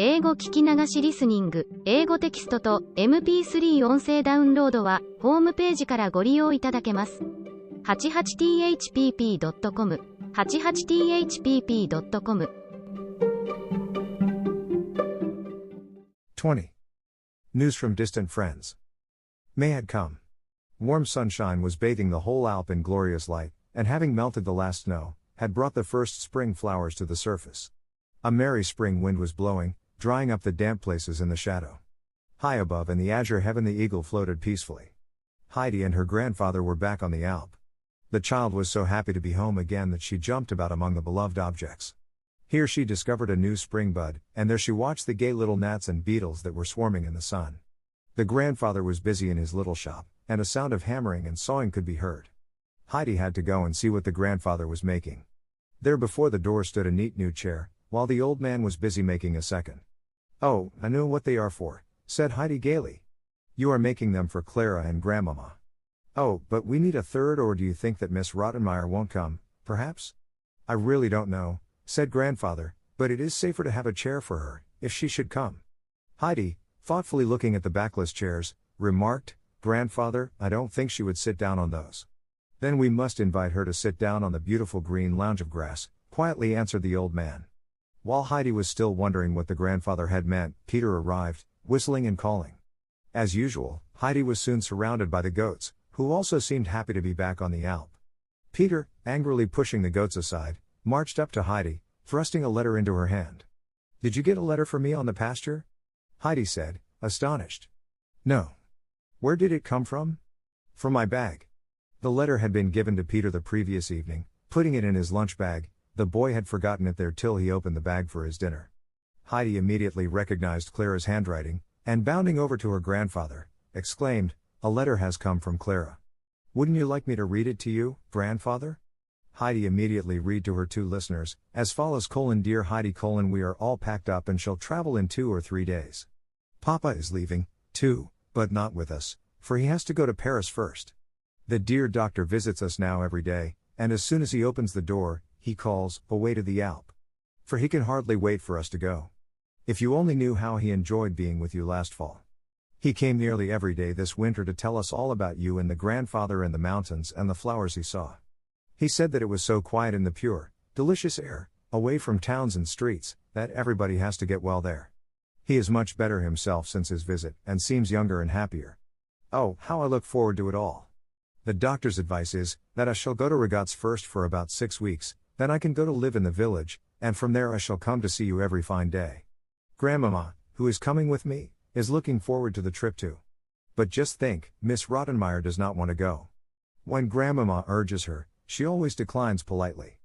英語聞き流しリスニング、英語テキストと MP3 音声ダウンロードはホームページからご利用いただけます。88thpp.com 88thpp.com 20. News from distant friends. May had come. Warm sunshine was bathing the whole Alp in glorious light, and having melted the last snow, had brought the first spring flowers to the surface. A merry spring wind was blowing, drying up the damp places in the shadow. High above in the azure heaven the eagle floated peacefully. Heidi and her grandfather were back on the Alp. The child was so happy to be home again that she jumped about among the beloved objects. Here she discovered a new spring bud, and there she watched the gay little gnats and beetles that were swarming in the sun. The grandfather was busy in his little shop, and a sound of hammering and sawing could be heard. Heidi had to go and see what the grandfather was making. There before the door stood a neat new chair, while the old man was busy making a second. "Oh, I know what they are for," said Heidi gaily. "You are making them for Clara and Grandmama." "Oh, but we need a third, or do you think that Miss Rottenmeier won't come, perhaps?" "I really don't know," said Grandfather, "but it is safer to have a chair for her, if she should come." Heidi, thoughtfully looking at the backless chairs, remarked, "Grandfather, I don't think she would sit down on those." "Then we must invite her to sit down on the beautiful green lounge of grass," quietly answered the old man. While Heidi was still wondering what the grandfather had meant, Peter arrived, whistling and calling. As usual, Heidi was soon surrounded by the goats, who also seemed happy to be back on the Alp. Peter, angrily pushing the goats aside, marched up to Heidi, thrusting a letter into her hand. "Did you get a letter for me on the pasture?" Heidi said, astonished. "No. Where did it come from?" "From my bag." The letter had been given to Peter the previous evening. Putting it in his lunch bag, the boy had forgotten it there till he opened the bag for his dinner. Heidi immediately recognized Clara's handwriting, and bounding over to her grandfather, exclaimed, "A letter has come from Clara. Wouldn't you like me to read it to you, grandfather?" Heidi immediately read to her two listeners, as follows: "Dear Heidi, we are all packed up and shall travel in 2 or 3 days. Papa is leaving, too, but not with us, for he has to go to Paris first. The dear doctor visits us now every day, and as soon as he opens the door, he calls, away to the Alp. For he can hardly wait for us to go. If you only knew how he enjoyed being with you last fall. He came nearly every day this winter to tell us all about you and the grandfather and the mountains and the flowers he saw. He said that it was so quiet in the pure, delicious air, away from towns and streets, that everybody has to get well there. He is much better himself since his visit, and seems younger and happier. Oh, how I look forward to it all. The doctor's advice is, that I shall go to Regatz first for about 6 weeks, then I can go to live in the village, and from there I shall come to see you every fine day. Grandmama, who is coming with me, is looking forward to the trip too. But just think, Miss Rottenmeier does not want to go. When Grandmama urges her, she always declines politely.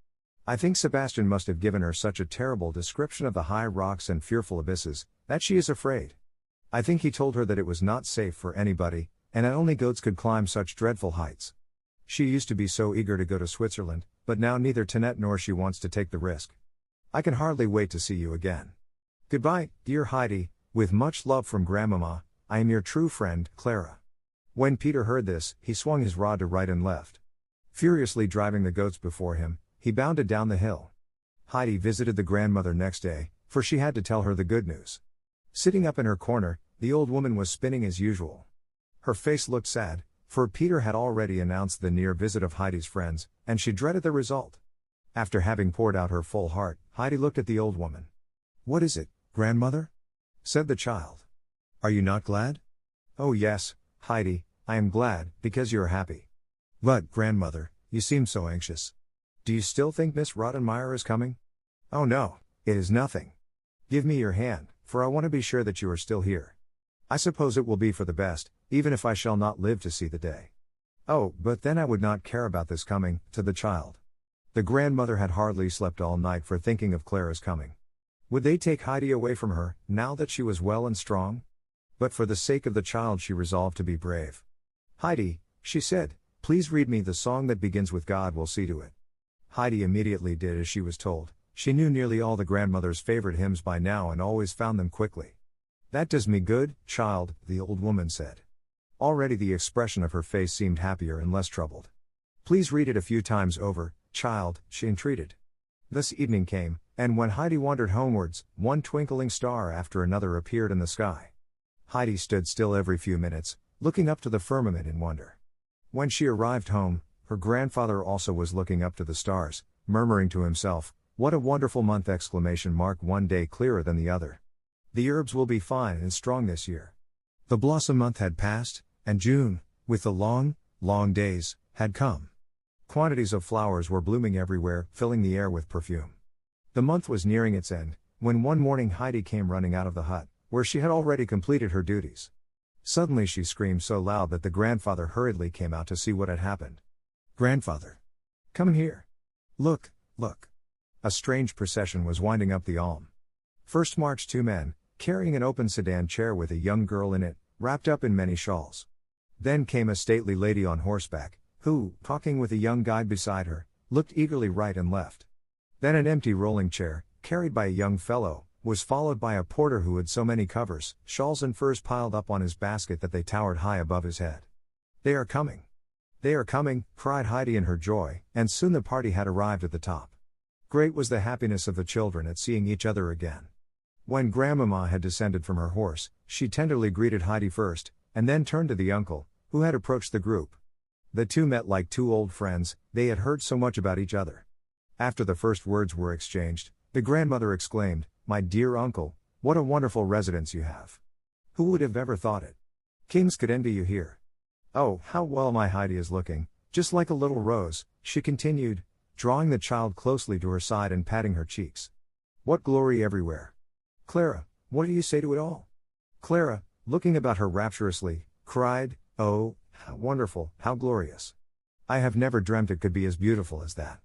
I think Sebastian must have given her such a terrible description of the high rocks and fearful abysses, that she is afraid. I think he told her that it was not safe for anybody, and that only goats could climb such dreadful heights. She used to be so eager to go to Switzerland, but now neither Tinette nor she wants to take the risk. I can hardly wait to see you again. Goodbye, dear Heidi, with much love from Grandmama, I am your true friend, Clara." When Peter heard this, he swung his rod to right and left. Furiously driving the goats before him, he bounded down the hill. Heidi visited the grandmother next day, for she had to tell her the good news. Sitting up in her corner, the old woman was spinning as usual. Her face looked sad, for Peter had already announced the near visit of Heidi's friends, and she dreaded the result. After having poured out her full heart, Heidi looked at the old woman. "What is it, grandmother?" said the child. "Are you not glad?" "Oh yes, Heidi, I am glad, because you are happy. But, grandmother, you seem so anxious. Do you still think Miss Rottenmeier is coming?" "Oh no, it is nothing. Give me your hand, for I want to be sure that you are still here. I suppose it will be for the best, even if I shall not live to see the day." "Oh, but then I would not care about this coming," to the child. The grandmother had hardly slept all night for thinking of Clara's coming. Would they take Heidi away from her, now that she was well and strong? But for the sake of the child she resolved to be brave. "Heidi," she said, "please read me the song that begins with 'God will see to it.'" Heidi immediately did as she was told. She knew nearly all the grandmother's favorite hymns by now and always found them quickly. "That does me good, child," the old woman said. Already the expression of her face seemed happier and less troubled. "Please read it a few times over, child," she entreated. Thus evening came, and when Heidi wandered homewards, one twinkling star after another appeared in the sky. Heidi stood still every few minutes, looking up to the firmament in wonder. When she arrived home, her grandfather also was looking up to the stars, murmuring to himself, "What a wonderful month!" One day clearer than the other. The herbs will be fine and strong this year. The blossom month had passed, and June, with the long, long days, had come. Quantities of flowers were blooming everywhere, filling the air with perfume. The month was nearing its end, when one morning Heidi came running out of the hut, where she had already completed her duties. Suddenly she screamed so loud that the grandfather hurriedly came out to see what had happened. "Grandfather! Come here! Look, look!" A strange procession was winding up the Alm. First marched two men, carrying an open sedan chair with a young girl in it, wrapped up in many shawls. Then came a stately lady on horseback, who, talking with a young guide beside her, looked eagerly right and left. Then an empty rolling chair, carried by a young fellow, was followed by a porter who had so many covers, shawls and furs piled up on his basket that they towered high above his head. "They are coming! They are coming!" cried Heidi in her joy, and soon the party had arrived at the top. Great was the happiness of the children at seeing each other again. When Grandmama had descended from her horse, she tenderly greeted Heidi first, and then turned to the uncle, who had approached the group. The two met like two old friends, they had heard so much about each other. After the first words were exchanged, the grandmother exclaimed, "My dear uncle, what a wonderful residence you have! Who would have ever thought it? Kings could envy you here. Oh, how well my Heidi is looking, just like a little rose," she continued, drawing the child closely to her side and patting her cheeks. "What glory everywhere! Clara, what do you say to it all?" Clara, looking about her rapturously, cried, "Oh, how wonderful, how glorious! I have never dreamt it could be as beautiful as that.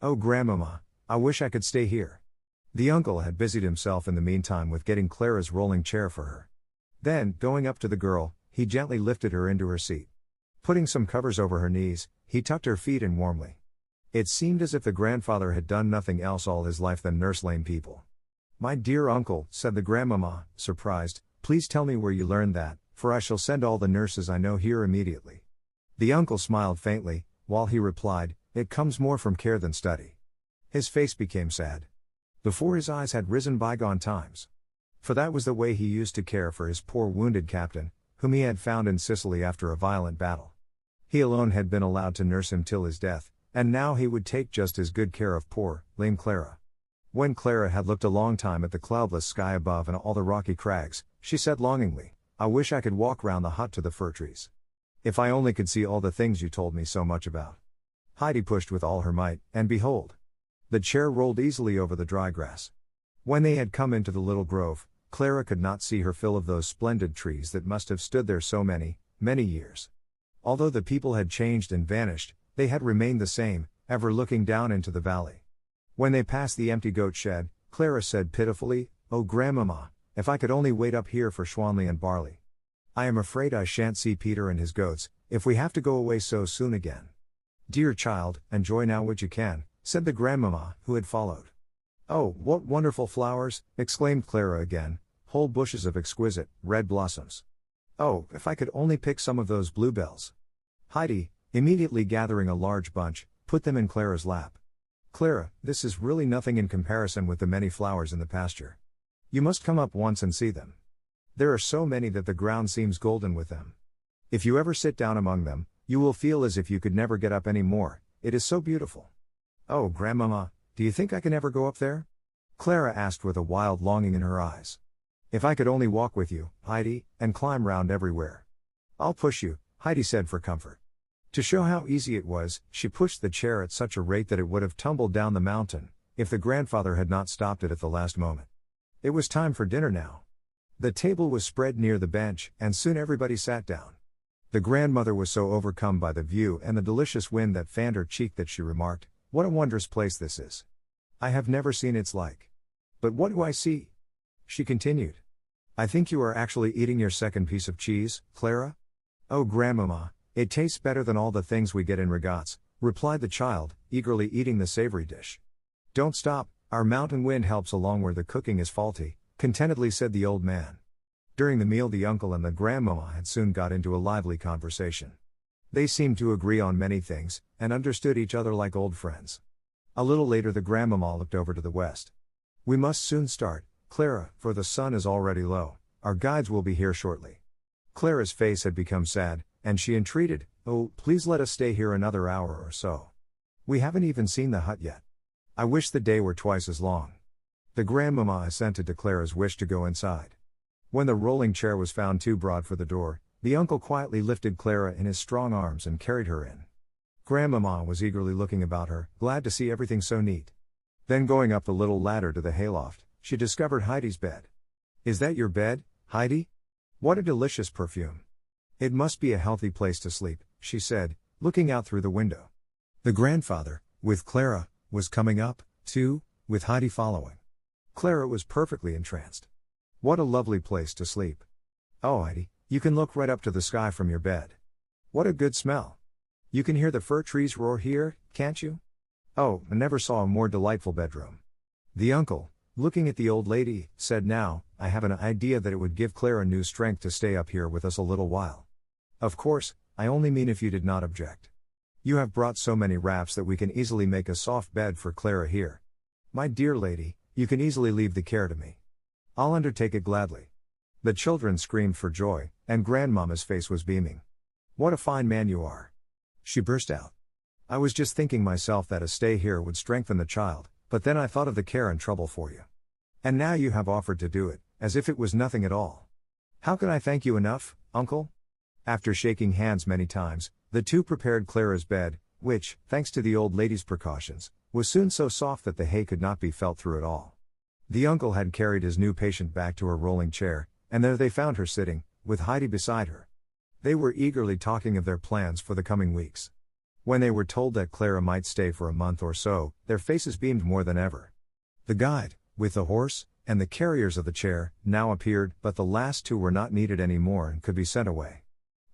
Oh Grandmama, I wish I could stay here." The uncle had busied himself in the meantime with getting Clara's rolling chair for her. Then, going up to the girl, he gently lifted her into her seat. Putting some covers over her knees, he tucked her feet in warmly. It seemed as if the grandfather had done nothing else all his life than nurse lame people. "My dear uncle," said the grandmama, surprised, "please tell me where you learned that, for I shall send all the nurses I know here immediately." The uncle smiled faintly, while he replied, "It comes more from care than study." His face became sad. Before his eyes had risen bygone times. For that was the way he used to care for his poor wounded captain, whom he had found in Sicily after a violent battle. He alone had been allowed to nurse him till his death, and now he would take just as good care of poor, lame Clara. When Clara had looked a long time at the cloudless sky above and all the rocky crags, she said longingly, "I wish I could walk round the hut to the fir trees. If I only could see all the things you told me so much about." Heidi pushed with all her might, and behold! The chair rolled easily over the dry grass. When they had come into the little grove, Clara could not see her fill of those splendid trees that must have stood there so many, many years. Although the people had changed and vanished, they had remained the same, ever looking down into the valley. When they passed the empty goat shed, Clara said pitifully, "Oh Grandmama, if I could only wait up here for Schwanley and Barley. I am afraid I shan't see Peter and his goats, if we have to go away so soon again." "Dear child, enjoy now what you can," said the grandmama, who had followed. "Oh, what wonderful flowers!" exclaimed Clara again, "whole bushes of exquisite, red blossoms. Oh, if I could only pick some of those bluebells." Heidi, immediately gathering a large bunch, put them in Clara's lap. "Clara, this is really nothing in comparison with the many flowers in the pasture. You must come up once and see them. There are so many that the ground seems golden with them. If you ever sit down among them, you will feel as if you could never get up any more, it is so beautiful." "Oh Grandmama, do you think I can ever go up there?" Clara asked with a wild longing in her eyes. "If I could only walk with you, Heidi, and climb round everywhere." "I'll push you," Heidi said for comfort. To show how easy it was, she pushed the chair at such a rate that it would have tumbled down the mountain, if the grandfather had not stopped it at the last moment. It was time for dinner now. The table was spread near the bench, and soon everybody sat down. The grandmother was so overcome by the view and the delicious wind that fanned her cheek that she remarked, "What a wondrous place this is. I have never seen its like. But what do I see?" She continued. "I think you are actually eating your second piece of cheese, Clara?" "Oh Grandmama, it tastes better than all the things we get in regattes," replied the child, eagerly eating the savory dish. "Don't stop, our mountain wind helps along where the cooking is faulty," contentedly said the old man. During the meal the uncle and the grandmama had soon got into a lively conversation. They seemed to agree on many things, and understood each other like old friends. A little later the grandmama looked over to the west. We must soon start, Clara, for the sun is already low. Our guides will be here shortly. Clara's face had become sad, and she entreated, "Oh, please let us stay here another hour or so. We haven't even seen the hut yet. I wish the day were twice as long." The grandmama assented to Clara's wish to go inside. When the rolling chair was found too broad for the door, the uncle quietly lifted Clara in his strong arms and carried her in. Grandmama was eagerly looking about her, glad to see everything so neat. Then going up the little ladder to the hayloft, she discovered Heidi's bed. "Is that your bed, Heidi? What a delicious perfume. It must be a healthy place to sleep," she said, looking out through the window. The grandfather, with Clara, was coming up, too, with Heidi following. Clara was perfectly entranced. What a lovely place to sleep. "Oh, Heidi, you can look right up to the sky from your bed. What a good smell. You can hear the fir trees roar here, can't you? Oh, I never saw a more delightful bedroom." The uncle, looking at the old lady, said, "Now, I have an idea that it would give Clara new strength to stay up here with us a little while. Of course, I only mean if you did not object. You have brought so many wraps that we can easily make a soft bed for Clara here. My dear lady, you can easily leave the care to me. I'll undertake it gladly." The children screamed for joy, and grandmama's face was beaming. "What a fine man you are!" she burst out. "I was just thinking myself that a stay here would strengthen the child, but then I thought of the care and trouble for you. And now you have offered to do it, as if it was nothing at all. How can I thank you enough, uncle?" After shaking hands many times, the two prepared Clara's bed, which, thanks to the old lady's precautions, was soon so soft that the hay could not be felt through it all. The uncle had carried his new patient back to her rolling chair, and there they found her sitting, with Heidi beside her. They were eagerly talking of their plans for the coming weeks. When they were told that Clara might stay for a month or so, their faces beamed more than ever. The guide, with the horse, and the carriers of the chair, now appeared, but the last two were not needed any more and could be sent away.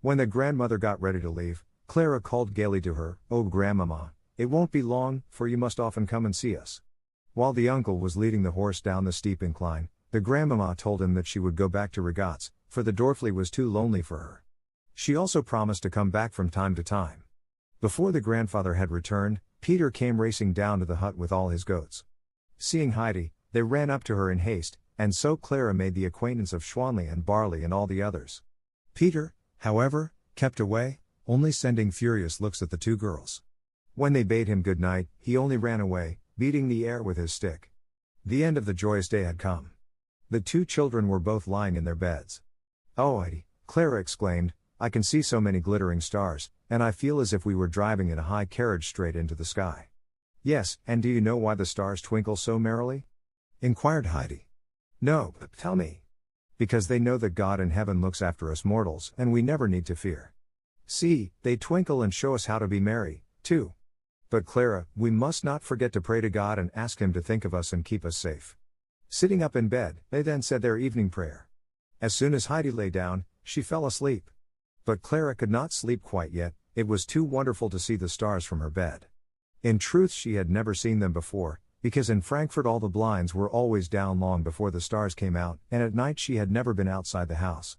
When the grandmother got ready to leave, Clara called gaily to her, "Oh, grandmama, it won't be long, for you must often come and see us." While the uncle was leading the horse down the steep incline, the grandmama told him that she would go back to Regatz, for the Dorfli was too lonely for her. She also promised to come back from time to time. Before the grandfather had returned, Peter came racing down to the hut with all his goats. Seeing Heidi, they ran up to her in haste, and so Clara made the acquaintance of Schwanli and Barley and all the others. Peter, however, kept away, only sending furious looks at the two girls. When they bade him good night, he only ran away, beating the air with his stick. The end of the joyous day had come. The two children were both lying in their beds. "Oh, Heidi," Clara exclaimed, "I can see so many glittering stars, and I feel as if we were driving in a high carriage straight into the sky." "Yes, and do you know why the stars twinkle so merrily?" inquired Heidi. "No, but tell me." "Because they know that God in heaven looks after us mortals, and we never need to fear. See, they twinkle and show us how to be merry, too. But Clara, we must not forget to pray to God and ask Him to think of us and keep us safe." Sitting up in bed, they then said their evening prayer. As soon as Heidi lay down, she fell asleep. But Clara could not sleep quite yet, it was too wonderful to see the stars from her bed. In truth, she had never seen them before, because in Frankfurt all the blinds were always down long before the stars came out, and at night she had never been outside the house.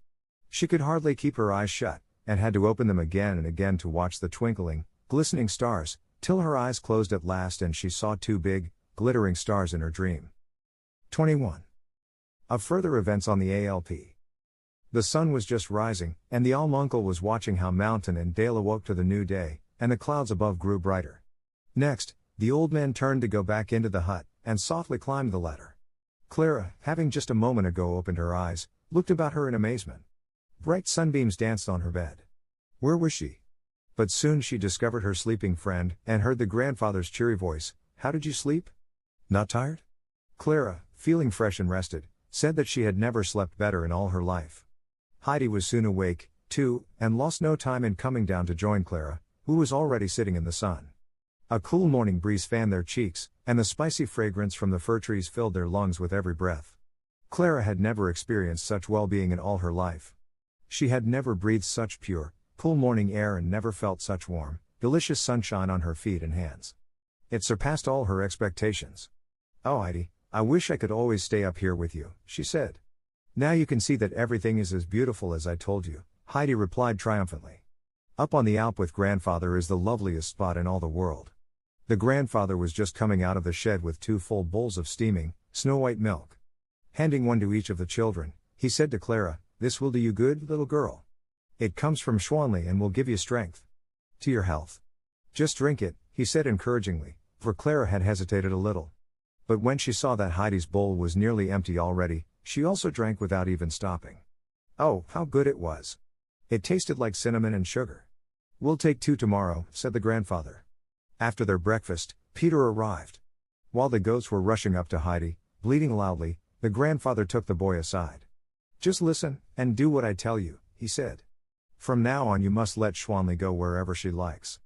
She could hardly keep her eyes shut, and had to open them again and again to watch the twinkling, glistening stars, till her eyes closed at last and she saw two big, glittering stars in her dream. 21. Of further events on the ALP. The sun was just rising, and the Almuncle was watching how mountain and dale awoke to the new day, and the clouds above grew brighter. Next, the old man turned to go back into the hut, and softly climbed the ladder. Clara, having just a moment ago opened her eyes, looked about her in amazement. Bright sunbeams danced on her bed. Where was she? But soon she discovered her sleeping friend, and heard the grandfather's cheery voice, "How did you sleep? Not tired?" Clara, feeling fresh and rested, said that she had never slept better in all her life. Heidi was soon awake, too, and lost no time in coming down to join Clara, who was already sitting in the sun. A cool morning breeze fanned their cheeks, and the spicy fragrance from the fir trees filled their lungs with every breath. Clara had never experienced such well-being in all her life. She had never breathed such pure, cool morning air and never felt such warm, delicious sunshine on her feet and hands. It surpassed all her expectations. "Oh, Heidi, I wish I could always stay up here with you," she said. "Now you can see that everything is as beautiful as I told you," Heidi replied triumphantly. "Up on the Alp with grandfather is the loveliest spot in all the world. The grandfather was just coming out of the shed with 2 full bowls of steaming, snow-white milk. Handing one to each of the children, he said to Clara, "This will do you good, little girl. It comes from Schwanli and will give you strength. To your health. Just drink it," he said encouragingly, for Clara had hesitated a little. But when she saw that Heidi's bowl was nearly empty already, she also drank without even stopping. Oh, how good it was! It tasted like cinnamon and sugar. "We'll take 2 tomorrow," said the grandfather. After their breakfast, Peter arrived. While the goats were rushing up to Heidi, bleating loudly, the grandfather took the boy aside. "Just listen, and do what I tell you," he said. "From now on you must let Schwanli go wherever she likes.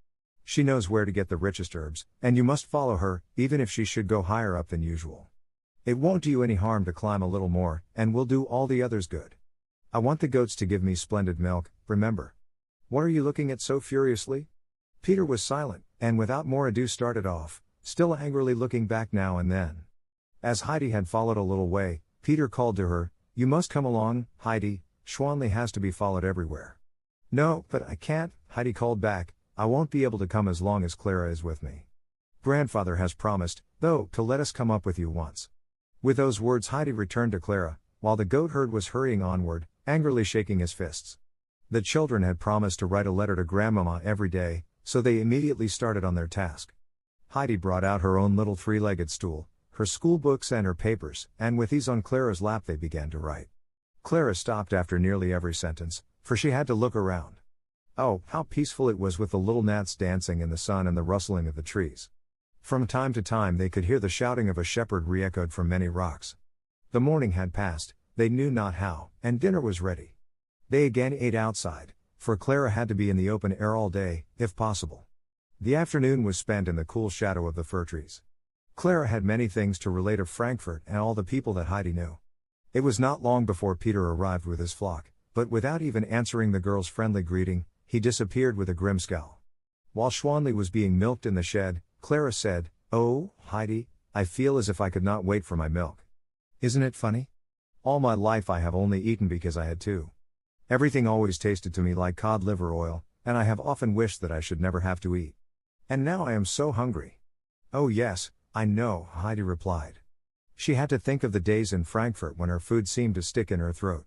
She knows where to get the richest herbs, and you must follow her, even if she should go higher up than usual. It won't do you any harm to climb a little more, and will do all the others good. I want the goats to give me splendid milk, remember. What are you looking at so furiously?" Peter was silent, and without more ado started off, still angrily looking back now and then. As Heidi had followed a little way, Peter called to her, "You must come along, Heidi, Schwanli has to be followed everywhere." "No, but I can't," Heidi called back, "I won't be able to come as long as Clara is with me. Grandfather has promised, though, to let us come up with you once." With those words Heidi returned to Clara, while the goat herd was hurrying onward, angrily shaking his fists. The children had promised to write a letter to Grandmama every day, so they immediately started on their task. Heidi brought out her own little 3-legged stool, her school books and her papers, and with these on Clara's lap they began to write. Clara stopped after nearly every sentence, for she had to look around. Oh, how peaceful it was with the little gnats dancing in the sun and the rustling of the trees. From time to time they could hear the shouting of a shepherd re-echoed from many rocks. The morning had passed, they knew not how, and dinner was ready. They again ate outside, for Clara had to be in the open air all day, if possible. The afternoon was spent in the cool shadow of the fir trees. Clara had many things to relate of Frankfurt and all the people that Heidi knew. It was not long before Peter arrived with his flock, but without even answering the girl's friendly greeting, he disappeared with a grim scowl. While Schwanli was being milked in the shed, Clara said, "Oh, Heidi, I feel as if I could not wait for my milk. Isn't it funny? All my life I have only eaten because I had to. Everything always tasted to me like cod liver oil, and I have often wished that I should never have to eat. And now I am so hungry." "Oh yes, I know," Heidi replied. She had to think of the days in Frankfurt when her food seemed to stick in her throat.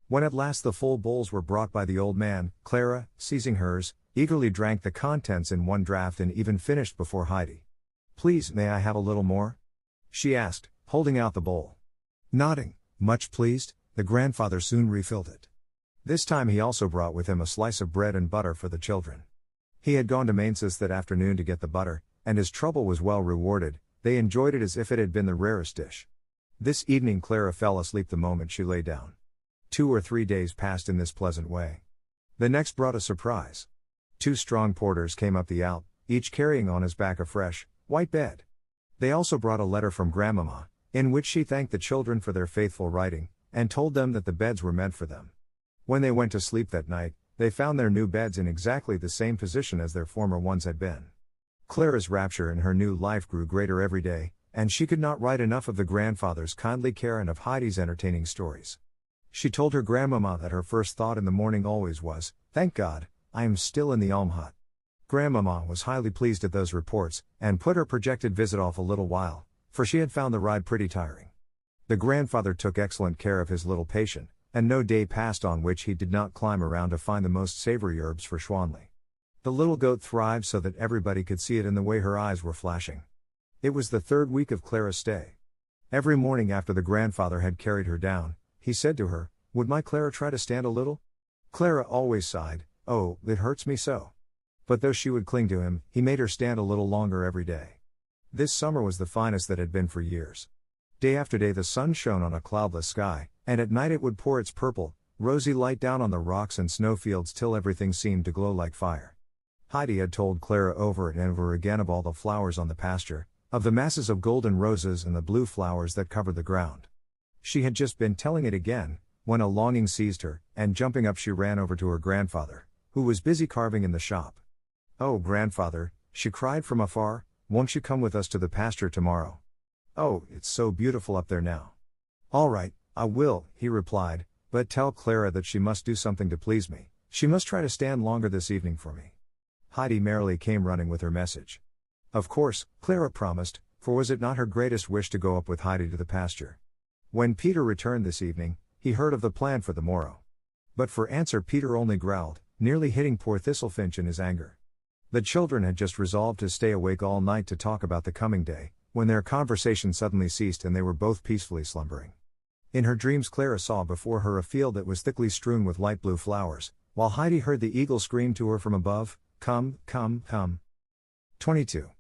When at last the full bowls were brought by the old man, Clara, seizing hers, eagerly drank the contents in one draught and even finished before Heidi. "Please, may I have a little more?" she asked, holding out the bowl. Nodding, much pleased, the grandfather soon refilled it. This time he also brought with him a slice of bread and butter for the children. He had gone to Mainz's that afternoon to get the butter, and his trouble was well rewarded. They enjoyed it as if it had been the rarest dish. This evening Clara fell asleep the moment she lay down. 2 or 3 days passed in this pleasant way. The next brought a surprise. 2 strong porters came up the Alp, each carrying on his back a fresh, white bed. They also brought a letter from Grandmama, in which she thanked the children for their faithful writing, and told them that the beds were meant for them. When they went to sleep that night, they found their new beds in exactly the same position as their former ones had been. Clara's rapture in her new life grew greater every day, and she could not write enough of the grandfather's kindly care and of Heidi's entertaining stories. She told her grandmama that her first thought in the morning always was, "Thank God, I am still in the Alm hut." Grandmama was highly pleased at those reports, and put her projected visit off a little while, for she had found the ride pretty tiring. The grandfather took excellent care of his little patient, and no day passed on which he did not climb around to find the most savory herbs for Schwanli. The little goat thrived so that everybody could see it in the way her eyes were flashing. It was the 3rd week of Clara's stay. Every morning after the grandfather had carried her down, he said to her, "Would my Clara try to stand a little?" Clara always sighed, "Oh, it hurts me so." But though she would cling to him, he made her stand a little longer every day. This summer was the finest that had been for years. Day after day the sun shone on a cloudless sky, and at night it would pour its purple, rosy light down on the rocks and snowfields till everything seemed to glow like fire. Heidi had told Clara over and over again of all the flowers on the pasture, of the masses of golden roses and the blue flowers that covered the ground. She had just been telling it again, when a longing seized her, and jumping up she ran over to her grandfather, who was busy carving in the shop. "Oh, grandfather," she cried from afar, "won't you come with us to the pasture tomorrow? Oh, it's so beautiful up there now." "All right, I will," he replied, "but tell Clara that she must do something to please me. She must try to stand longer this evening for me." Heidi merrily came running with her message. Of course, Clara promised, for was it not her greatest wish to go up with Heidi to the pasture? When Peter returned this evening, he heard of the plan for the morrow. But for answer Peter only growled, nearly hitting poor Thistlefinch in his anger. The children had just resolved to stay awake all night to talk about the coming day, when their conversation suddenly ceased and they were both peacefully slumbering. In her dreams Clara saw before her a field that was thickly strewn with light blue flowers, while Heidi heard the eagle scream to her from above, "Come, come, come." 22.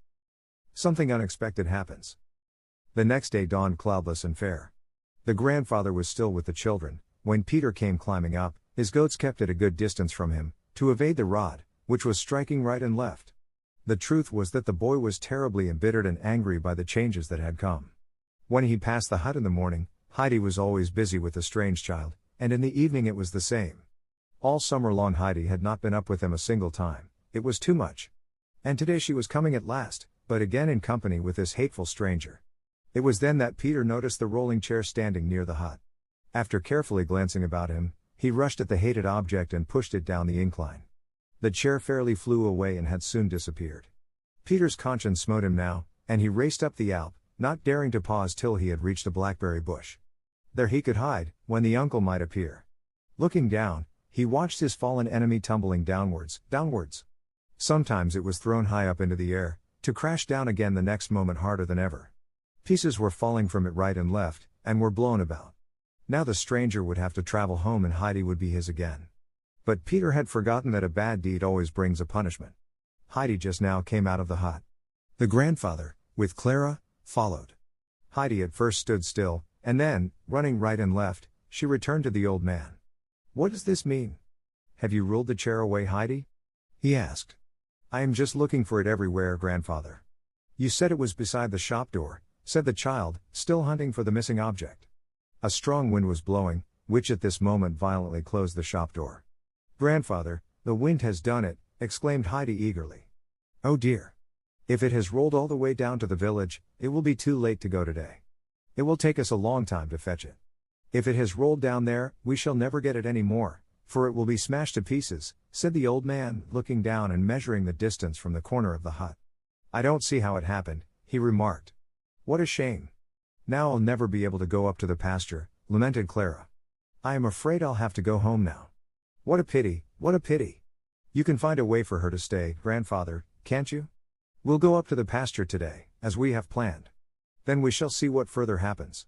Something unexpected happens. The next day dawned cloudless and fair. The grandfather was still with the children, when Peter came climbing up. His goats kept at a good distance from him, to evade the rod, which was striking right and left. The truth was that the boy was terribly embittered and angry by the changes that had come. When he passed the hut in the morning, Heidi was always busy with the strange child, and in the evening it was the same. All summer long Heidi had not been up with him a single time, it was too much. And today she was coming at last, but again in company with this hateful stranger. It was then that Peter noticed the rolling chair standing near the hut. After carefully glancing about him, he rushed at the hated object and pushed it down the incline. The chair fairly flew away and had soon disappeared. Peter's conscience smote him now, and he raced up the Alp, not daring to pause till he had reached a blackberry bush. There he could hide, when the uncle might appear. Looking down, he watched his fallen enemy tumbling downwards. Sometimes it was thrown high up into the air, to crash down again the next moment harder than ever. Pieces were falling from it right and left, and were blown about. Now the stranger would have to travel home and Heidi would be his again. But Peter had forgotten that a bad deed always brings a punishment. Heidi just now came out of the hut. The grandfather, with Clara, followed. Heidi at first stood still, and then, running right and left, she returned to the old man. "What does this mean? Have you ruled the chair away, Heidi?" he asked. "I am just looking for it everywhere, grandfather." "You said it was beside the shop door," said the child, still hunting for the missing object. A strong wind was blowing, which at this moment violently closed the shop door. "Grandfather, the wind has done it," exclaimed Heidi eagerly. "Oh dear! If it has rolled all the way down to the village, it will be too late to go today. It will take us a long time to fetch it. If it has rolled down there, we shall never get it any more, for it will be smashed to pieces," said the old man, looking down and measuring the distance from the corner of the hut. "I don't see how it happened," he remarked. "What a shame! Now I'll never be able to go up to the pasture," lamented Clara. "I am afraid I'll have to go home now. What a pity, what a pity! You can find a way for her to stay, grandfather, can't you? We'll go up to the pasture today, as we have planned. Then we shall see what further happens."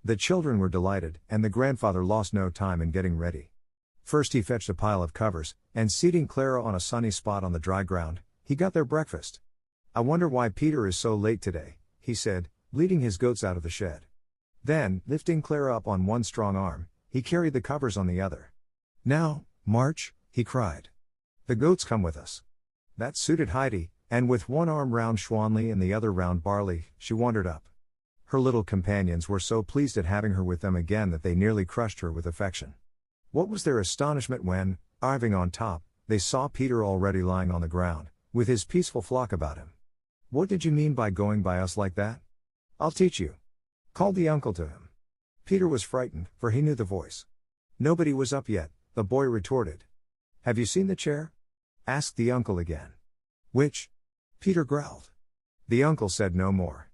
The children were delighted, and the grandfather lost no time in getting ready. First he fetched a pile of covers, and seating Clara on a sunny spot on the dry ground, he got their breakfast. "I wonder why Peter is so late today," he said, leading his goats out of the shed. Then, lifting Clara up on one strong arm, he carried the covers on the other. "Now, march," he cried. "The goats come with us." That suited Heidi, and with one arm round Schwanli and the other round Barley, she wandered up. Her little companions were so pleased at having her with them again that they nearly crushed her with affection. What was their astonishment when, arriving on top, they saw Peter already lying on the ground, with his peaceful flock about him. "What did you mean by going by us like that? I'll teach you," called the uncle to him. Peter was frightened, for he knew the voice. "Nobody was up yet," the boy retorted. "Have you seen the chair?" asked the uncle again. "Which?" Peter growled. The uncle said no more.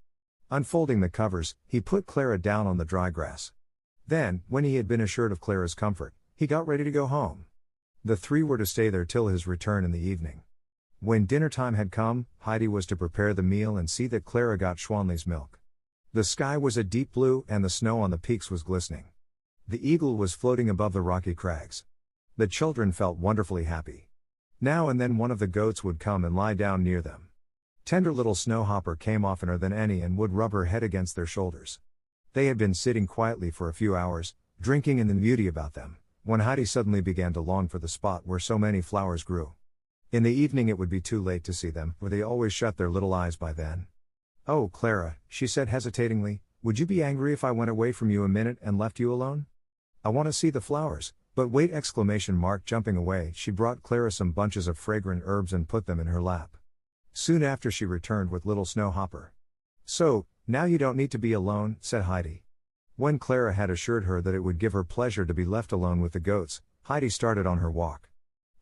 Unfolding the covers, he put Clara down on the dry grass. Then, when he had been assured of Clara's comfort, he got ready to go home. The three were to stay there till his return in the evening. When dinner time had come, Heidi was to prepare the meal and see that Clara got Schwanli's milk. The sky was a deep blue and the snow on the peaks was glistening. The eagle was floating above the rocky crags. The children felt wonderfully happy. Now and then one of the goats would come and lie down near them. Tender little Snowhopper came oftener than any and would rub her head against their shoulders. They had been sitting quietly for a few hours, drinking in the beauty about them, when Heidi suddenly began to long for the spot where so many flowers grew. In the evening it would be too late to see them, for they always shut their little eyes by then. "Oh, Clara," she said hesitatingly, "would you be angry if I went away from you a minute and left you alone? I want to see the flowers." But wait! Jumping away, she brought Clara some bunches of fragrant herbs and put them in her lap. Soon after she returned with little Snowhopper. "So, now you don't need to be alone," said Heidi. When Clara had assured her that it would give her pleasure to be left alone with the goats, Heidi started on her walk.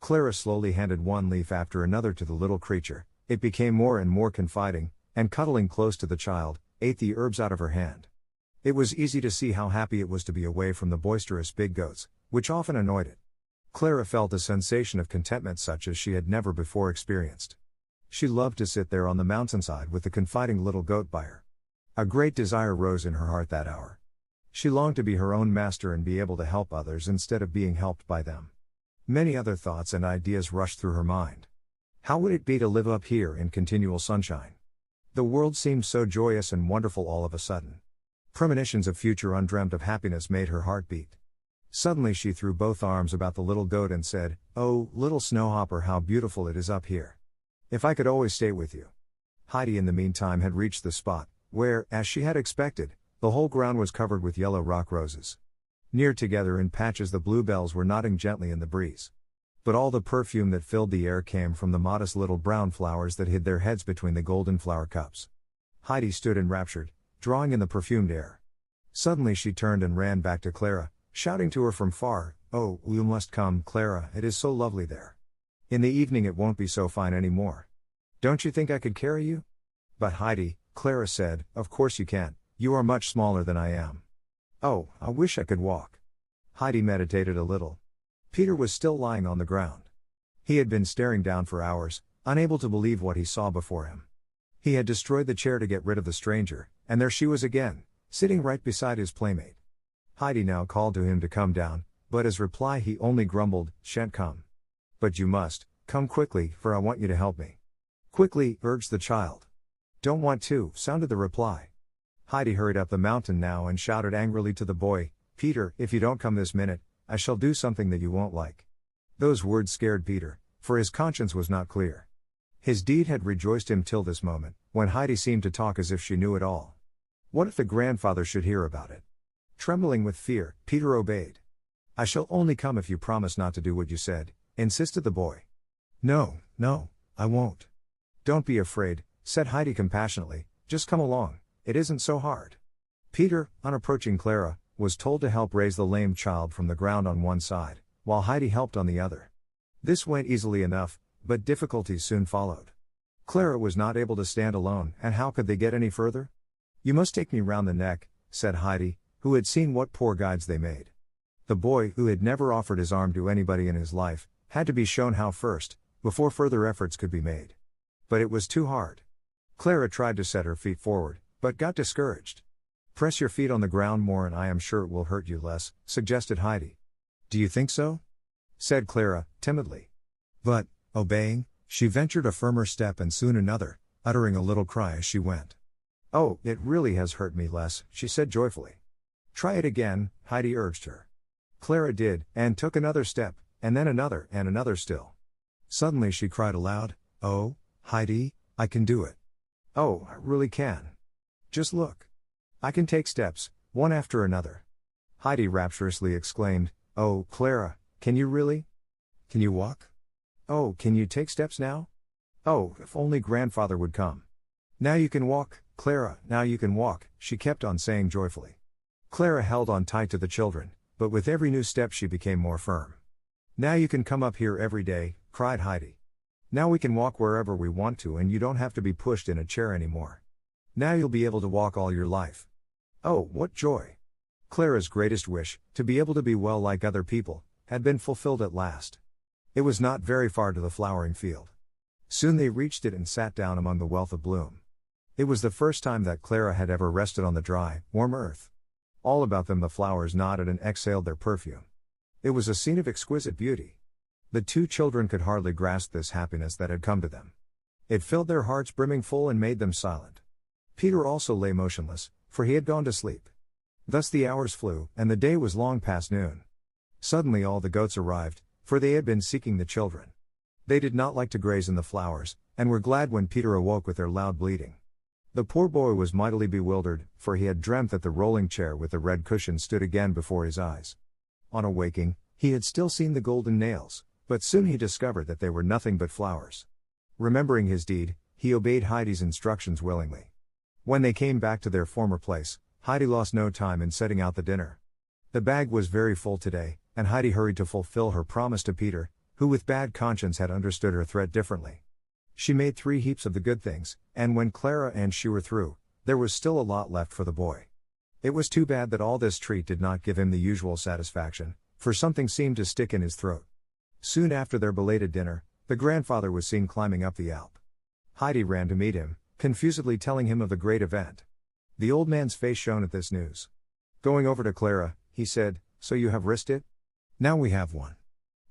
Clara slowly handed one leaf after another to the little creature, It became more and more confiding, and cuddling close to the child, ate the herbs out of her hand. It was easy to see how happy it was to be away from the boisterous big goats, which often annoyed it. Clara felt a sensation of contentment such as she had never before experienced. She loved to sit there on the mountainside with the confiding little goat by her. A great desire rose in her heart that hour. She longed to be her own master and be able to help others instead of being helped by them. Many other thoughts and ideas rushed through her mind. How would it be to live up here in continual sunshine? The world seemed so joyous and wonderful all of a sudden. Premonitions of future undreamt of happiness made her heart beat. Suddenly she threw both arms about the little goat and said, "Oh, little snowhopper, how beautiful it is up here. If I could always stay with you." Heidi in the meantime had reached the spot, where, as she had expected, the whole ground was covered with yellow rock roses. Near together in patches the bluebells were nodding gently in the breeze. But all the perfume that filled the air came from the modest little brown flowers that hid their heads between the golden flower cups. Heidi stood enraptured, drawing in the perfumed air. Suddenly she turned and ran back to Clara, shouting to her from far, "Oh, you must come, Clara, it is so lovely there. In the evening it won't be so fine anymore. Don't you think I could carry you?" "But Heidi," Clara said, "of course you can't, you are much smaller than I am." "Oh, I wish I could walk." Heidi meditated a little. Peter was still lying on the ground. He had been staring down for hours, unable to believe what he saw before him. He had destroyed the chair to get rid of the stranger, and there she was again, sitting right beside his playmate. Heidi now called to him to come down, but as reply he only grumbled, "Shan't come." "But you must, come quickly, for I want you to help me." "Quickly," urged the child. "Don't want to," sounded the reply. Heidi hurried up the mountain now and shouted angrily to the boy, "Peter, if you don't come this minute, I shall do something that you won't like." Those words scared Peter, for his conscience was not clear. His deed had rejoiced him till this moment, when Heidi seemed to talk as if she knew it all. What if the grandfather should hear about it? Trembling with fear, Peter obeyed. "I shall only come if you promise not to do what you said," insisted the boy. No, I won't." "Don't be afraid," said Heidi compassionately, "just come along, it isn't so hard." Peter, on approaching Clara, was told to help raise the lame child from the ground on one side, while Heidi helped on the other. This went easily enough, but difficulties soon followed. Clara was not able to stand alone, and how could they get any further? "You must take me round the neck," said Heidi, who had seen what poor guides they made. The boy, who had never offered his arm to anybody in his life, had to be shown how first, before further efforts could be made. But it was too hard. Clara tried to set her feet forward, but got discouraged. "Press your feet on the ground more and I am sure it will hurt you less," suggested Heidi. "Do you think so?" said Clara, timidly. But, obeying, she ventured a firmer step and soon another, uttering a little cry as she went. "Oh, it really has hurt me less," she said joyfully. "Try it again," Heidi urged her. Clara did, and took another step, and then another and another still. Suddenly she cried aloud, "Oh, Heidi, I can do it. Oh, I really can. Just look. I can take steps, one after another." Heidi rapturously exclaimed, "Oh, Clara, can you really? Can you walk? Oh, can you take steps now? Oh, if only grandfather would come. Now you can walk, Clara, now you can walk," she kept on saying joyfully. Clara held on tight to the children, but with every new step she became more firm. "Now you can come up here every day," cried Heidi. "Now we can walk wherever we want to and you don't have to be pushed in a chair anymore. Now you'll be able to walk all your life. Oh, what joy!" Clara's greatest wish, to be able to be well like other people, had been fulfilled at last. It was not very far to the flowering field. Soon they reached it and sat down among the wealth of bloom. It was the first time that Clara had ever rested on the dry, warm earth. All about them the flowers nodded and exhaled their perfume. It was a scene of exquisite beauty. The two children could hardly grasp this happiness that had come to them. It filled their hearts brimming full and made them silent. Peter also lay motionless, for he had gone to sleep. Thus the hours flew, and the day was long past noon. Suddenly all the goats arrived, for they had been seeking the children. They did not like to graze in the flowers, and were glad when Peter awoke with their loud bleating. The poor boy was mightily bewildered, for he had dreamt that the rolling chair with the red cushion stood again before his eyes. On awaking, he had still seen the golden nails, but soon he discovered that they were nothing but flowers. Remembering his deed, he obeyed Heidi's instructions willingly. When they came back to their former place, Heidi lost no time in setting out the dinner. The bag was very full today, and Heidi hurried to fulfill her promise to Peter, who with bad conscience had understood her threat differently. She made 3 heaps of the good things, and when Clara and she were through, there was still a lot left for the boy. It was too bad that all this treat did not give him the usual satisfaction, for something seemed to stick in his throat. Soon after their belated dinner, the grandfather was seen climbing up the Alp. Heidi ran to meet him, confusedly telling him of the great event. The old man's face shone at this news. Going over to Clara, he said, "So you have risked it? Now we have one."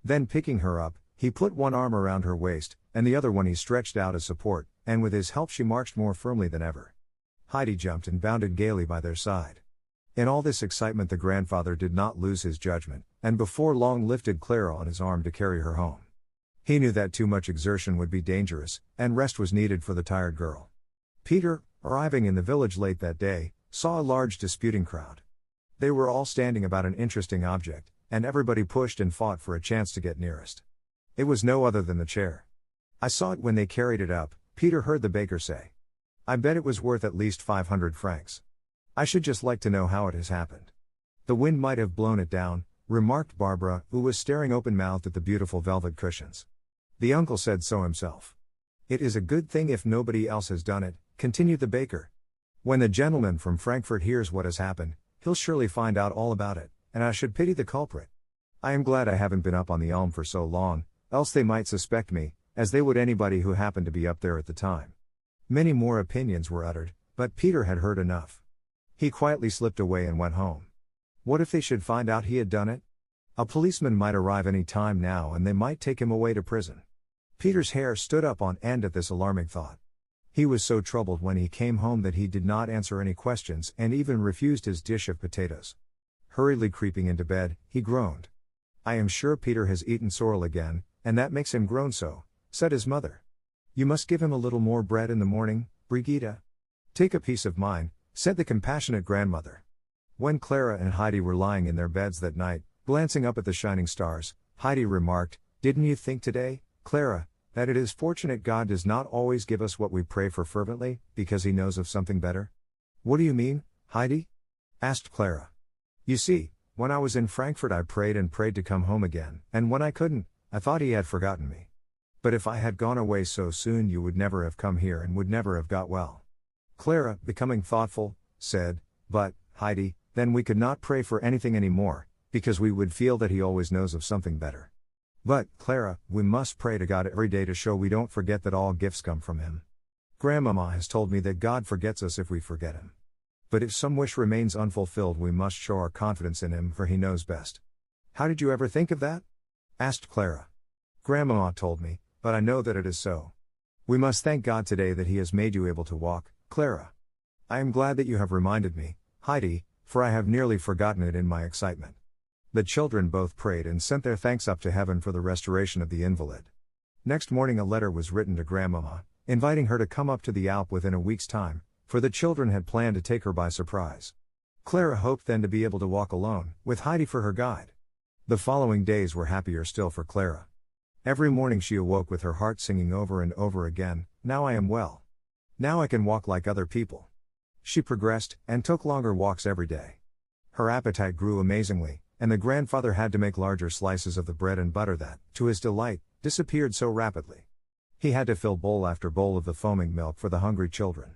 Then picking her up, he put one arm around her waist, and the other one he stretched out as support, and with his help she marched more firmly than ever. Heidi jumped and bounded gaily by their side. In all this excitement the grandfather did not lose his judgment, and before long lifted Clara on his arm to carry her home. He knew that too much exertion would be dangerous, and rest was needed for the tired girl. Peter, arriving in the village late that day, saw a large disputing crowd. They were all standing about an interesting object, and everybody pushed and fought for a chance to get nearest. It was no other than the chair. "I saw it when they carried it up," Peter heard the baker say. "I bet it was worth at least 500 francs. I should just like to know how it has happened." "The wind might have blown it down," remarked Barbara, who was staring open-mouthed at the beautiful velvet cushions. "The uncle said so himself." "It is a good thing if nobody else has done it," continued the baker. "When the gentleman from Frankfurt hears what has happened, he'll surely find out all about it, and I should pity the culprit. I am glad I haven't been up on the elm for so long, else they might suspect me, as they would anybody who happened to be up there at the time." Many more opinions were uttered, but Peter had heard enough. He quietly slipped away and went home. What if they should find out he had done it? A policeman might arrive any time now and they might take him away to prison. Peter's hair stood up on end at this alarming thought. He was so troubled when he came home that he did not answer any questions and even refused his dish of potatoes. Hurriedly creeping into bed, he groaned. "I am sure Peter has eaten sorrel again, and that makes him groan so," said his mother. "You must give him a little more bread in the morning, Brigitte." "Take a piece of mine," said the compassionate grandmother. When Clara and Heidi were lying in their beds that night, glancing up at the shining stars, Heidi remarked, "Didn't you think today, Clara, that it is fortunate God does not always give us what we pray for fervently, because he knows of something better?" "What do you mean, Heidi?" asked Clara. "You see, when I was in Frankfurt I prayed and prayed to come home again, and when I couldn't, I thought he had forgotten me. But if I had gone away so soon you would never have come here and would never have got well." Clara, becoming thoughtful, said, "But, Heidi, then we could not pray for anything any more, because we would feel that he always knows of something better." "But, Clara, we must pray to God every day to show we don't forget that all gifts come from him. Grandmama has told me that God forgets us if we forget him. But if some wish remains unfulfilled we must show our confidence in him, for he knows best." "How did you ever think of that?" asked Clara. "Grandmama told me, but I know that it is so. We must thank God today that he has made you able to walk, Clara. I am glad that you have reminded me, Heidi, for I have nearly forgotten it in my excitement." The children both prayed and sent their thanks up to heaven for the restoration of the invalid. Next morning a letter was written to Grandmama, inviting her to come up to the Alp within a week's time, for the children had planned to take her by surprise. Clara hoped then to be able to walk alone, with Heidi for her guide. The following days were happier still for Clara. Every morning she awoke with her heart singing over and over again, "Now I am well. Now I can walk like other people." She progressed, and took longer walks every day. Her appetite grew amazingly, and the grandfather had to make larger slices of the bread and butter that, to his delight, disappeared so rapidly. He had to fill bowl after bowl of the foaming milk for the hungry children.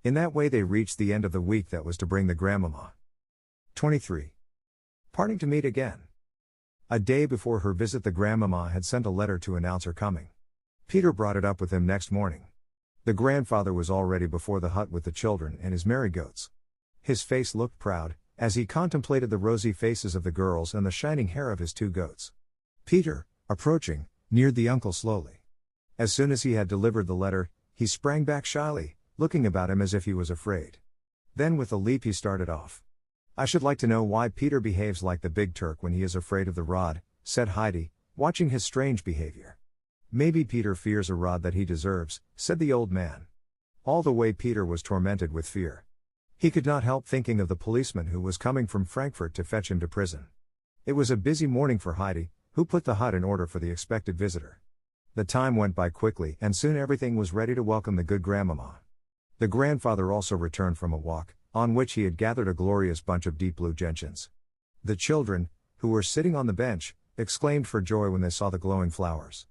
In that way they reached the end of the week that was to bring the grandmama. 23. Parting to meet again. A day before her visit the grandmama had sent a letter to announce her coming. Peter brought it up with him next morning. The grandfather was already before the hut with the children and his merry goats. His face looked proud, as he contemplated the rosy faces of the girls and the shining hair of his 2 goats. Peter, approaching, neared the uncle slowly. As soon as he had delivered the letter, he sprang back shyly, looking about him as if he was afraid. Then with a leap he started off. "I should like to know why Peter behaves like the big Turk when he is afraid of the rod," said Heidi, watching his strange behavior. "Maybe Peter fears a rod that he deserves," said the old man. All the way Peter was tormented with fear. He could not help thinking of the policeman who was coming from Frankfurt to fetch him to prison. It was a busy morning for Heidi, who put the hut in order for the expected visitor. The time went by quickly and soon everything was ready to welcome the good grandmama. The grandfather also returned from a walk, on which he had gathered a glorious bunch of deep blue gentians. The children, who were sitting on the bench, exclaimed for joy when they saw the glowing flowers.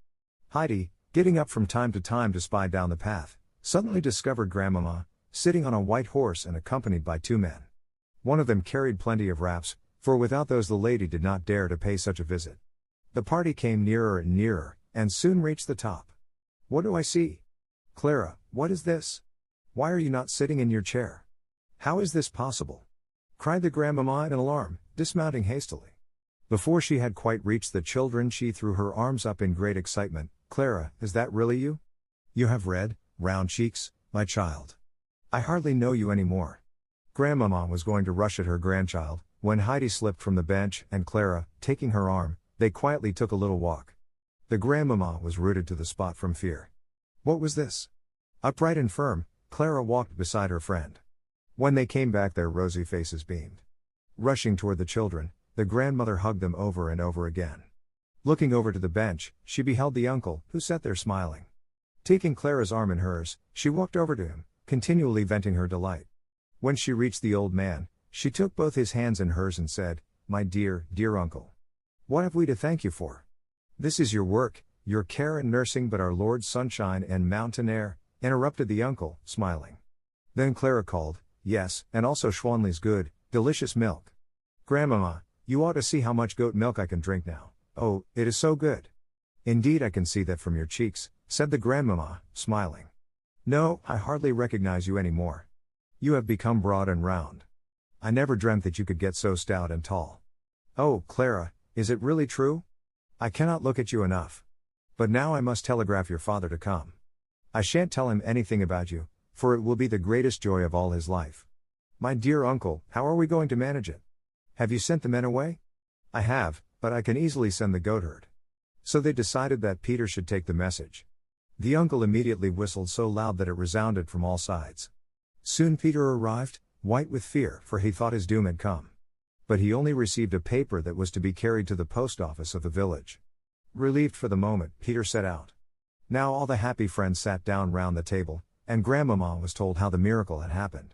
Heidi, Getting up from time to spy down the path, suddenly discovered Grandmama, sitting on a white horse and accompanied by 2 men. One of them carried plenty of wraps, for without those the lady did not dare to pay such a visit. The party came nearer and nearer, and soon reached the top. "What do I see? Clara, what is this? Why are you not sitting in your chair? How is this possible?" cried the grandmamma in alarm, dismounting hastily. Before she had quite reached the children, she threw her arms up in great excitement. "Clara, is that really you? You have red, round cheeks, my child. I hardly know you any more." Grandmamma was going to rush at her grandchild, when Heidi slipped from the bench, and Clara, taking her arm, they quietly took a little walk. The grandmamma was rooted to the spot from fear. What was this? Upright and firm, Clara walked beside her friend. When they came back, their rosy faces beamed. Rushing toward the children, the grandmother hugged them over and over again. Looking over to the bench, she beheld the uncle, who sat there smiling. Taking Clara's arm in hers, she walked over to him, continually venting her delight. When she reached the old man, she took both his hands in hers and said, "My dear, dear uncle. What have we to thank you for? This is your work, your care and nursing." "But our Lord's sunshine and mountain air," interrupted the uncle, smiling. Then Clara called, "Yes, and also Schwanley's good, delicious milk. Grandmamma, you ought to see how much goat milk I can drink now. Oh, it is so good." "Indeed, I can see that from your cheeks," said the grandmamma, smiling. "No, I hardly recognize you any more. You have become broad and round. I never dreamt that you could get so stout and tall. Oh, Clara, is it really true? I cannot look at you enough. But now I must telegraph your father to come. I shan't tell him anything about you, for it will be the greatest joy of all his life. My dear uncle, how are we going to manage it? Have you sent the men away?" "I have, but I can easily send the goatherd." So they decided that Peter should take the message. The uncle immediately whistled so loud that it resounded from all sides. Soon Peter arrived, white with fear, for he thought his doom had come. But he only received a paper that was to be carried to the post office of the village. Relieved for the moment, Peter set out. Now all the happy friends sat down round the table, and Grandmamma was told how the miracle had happened.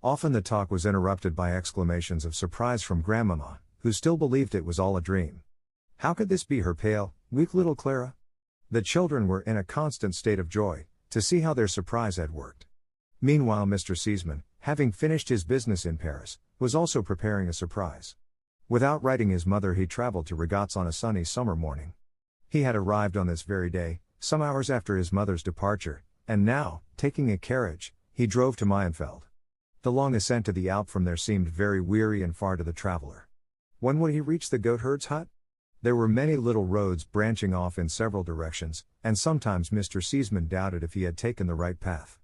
Often the talk was interrupted by exclamations of surprise from Grandmamma, who still believed it was all a dream. How could this be her pale, weak little Clara? The children were in a constant state of joy, to see how their surprise had worked. Meanwhile Mr. Seesman, having finished his business in Paris, was also preparing a surprise. Without writing his mother, he traveled to Regatz on a sunny summer morning. He had arrived on this very day, some hours after his mother's departure, and now, taking a carriage, he drove to Mayenfeld. The long ascent to the Alp from there seemed very weary and far to the traveler. When would he reach the goatherd's hut? There were many little roads branching off in several directions, and sometimes Mr. Seesman doubted if he had taken the right path.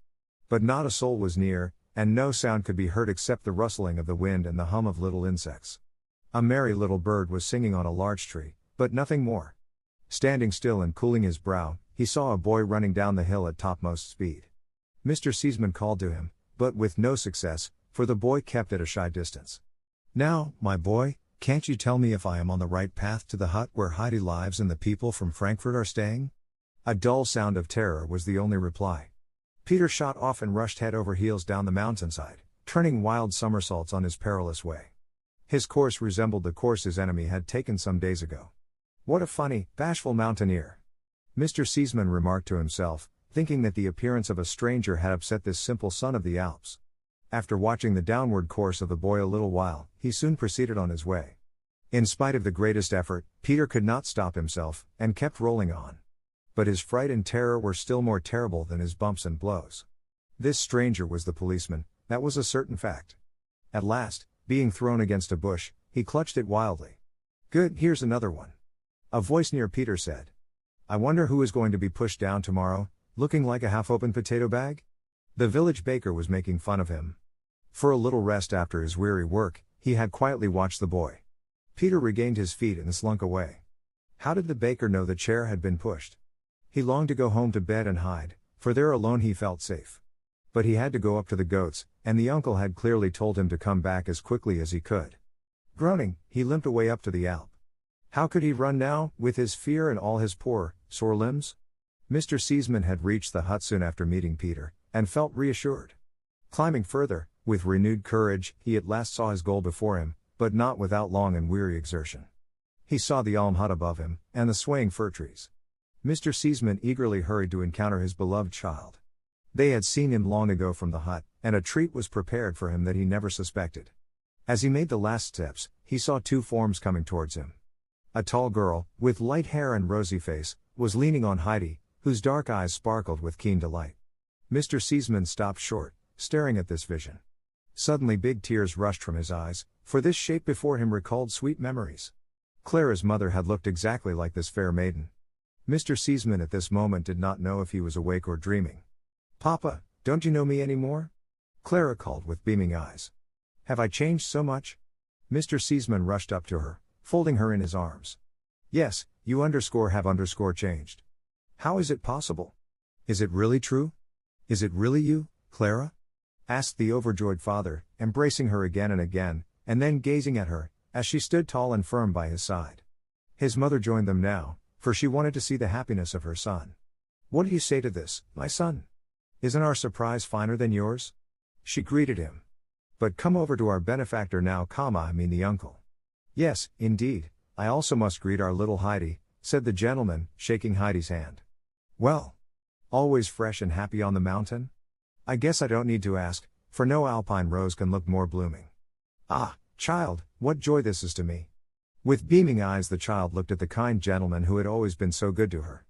But not a soul was near, and no sound could be heard except the rustling of the wind and the hum of little insects. A merry little bird was singing on a large tree, but nothing more. Standing still and cooling his brow, he saw a boy running down the hill at topmost speed. Mr. Seesman called to him, but with no success, for the boy kept at a shy distance. "Now, my boy, can't you tell me if I am on the right path to the hut where Heidi lives and the people from Frankfurt are staying?" A dull sound of terror was the only reply. Peter shot off and rushed head over heels down the mountainside, turning wild somersaults on his perilous way. His course resembled the course his enemy had taken some days ago. "What a funny, bashful mountaineer," Mr. Seesman remarked to himself, thinking that the appearance of a stranger had upset this simple son of the Alps. After watching the downward course of the boy a little while, he soon proceeded on his way. In spite of the greatest effort, Peter could not stop himself, and kept rolling on. But his fright and terror were still more terrible than his bumps and blows. This stranger was the policeman, that was a certain fact. At last, being thrown against a bush, he clutched it wildly. "Good, here's another one." A voice near Peter said. "I wonder who is going to be pushed down tomorrow, looking like a half-open potato bag?" The village baker was making fun of him. For a little rest after his weary work, he had quietly watched the boy. Peter regained his feet and slunk away. How did the baker know the chair had been pushed? He longed to go home to bed and hide, for there alone he felt safe. But he had to go up to the goats, and the uncle had clearly told him to come back as quickly as he could. Groaning, he limped away up to the Alp. How could he run now, with his fear and all his poor, sore limbs? Mr. Seesman had reached the hut soon after meeting Peter, and felt reassured. Climbing further, with renewed courage, he at last saw his goal before him, but not without long and weary exertion. He saw the alm hut above him, and the swaying fir trees. Mr. Seaman eagerly hurried to encounter his beloved child. They had seen him long ago from the hut, and a treat was prepared for him that he never suspected. As he made the last steps, he saw two forms coming towards him. A tall girl, with light hair and rosy face, was leaning on Heidi, whose dark eyes sparkled with keen delight. Mr. Seaman stopped short, staring at this vision. Suddenly big tears rushed from his eyes, for this shape before him recalled sweet memories. Clara's mother had looked exactly like this fair maiden. Mr. Seaman at this moment did not know if he was awake or dreaming. "Papa, don't you know me anymore?" Clara called with beaming eyes. "Have I changed so much?" Mr. Seaman rushed up to her, folding her in his arms. "Yes, you have changed. How is it possible? Is it really true? Is it really you, Clara?" asked the overjoyed father, embracing her again and then gazing at her, as she stood tall and firm by his side. His mother joined them now, for she wanted to see the happiness of her son. "What do you say to this, my son? Isn't our surprise finer than yours?" she greeted him. "But come over to our benefactor now, I mean the uncle." "Yes, indeed, I also must greet our little Heidi," said the gentleman, shaking Heidi's hand. "Well, always fresh and happy on the mountain? I guess I don't need to ask, for no alpine rose can look more blooming. Ah, child, what joy this is to me." With beaming eyes the child looked at the kind gentleman who had always been so good to her.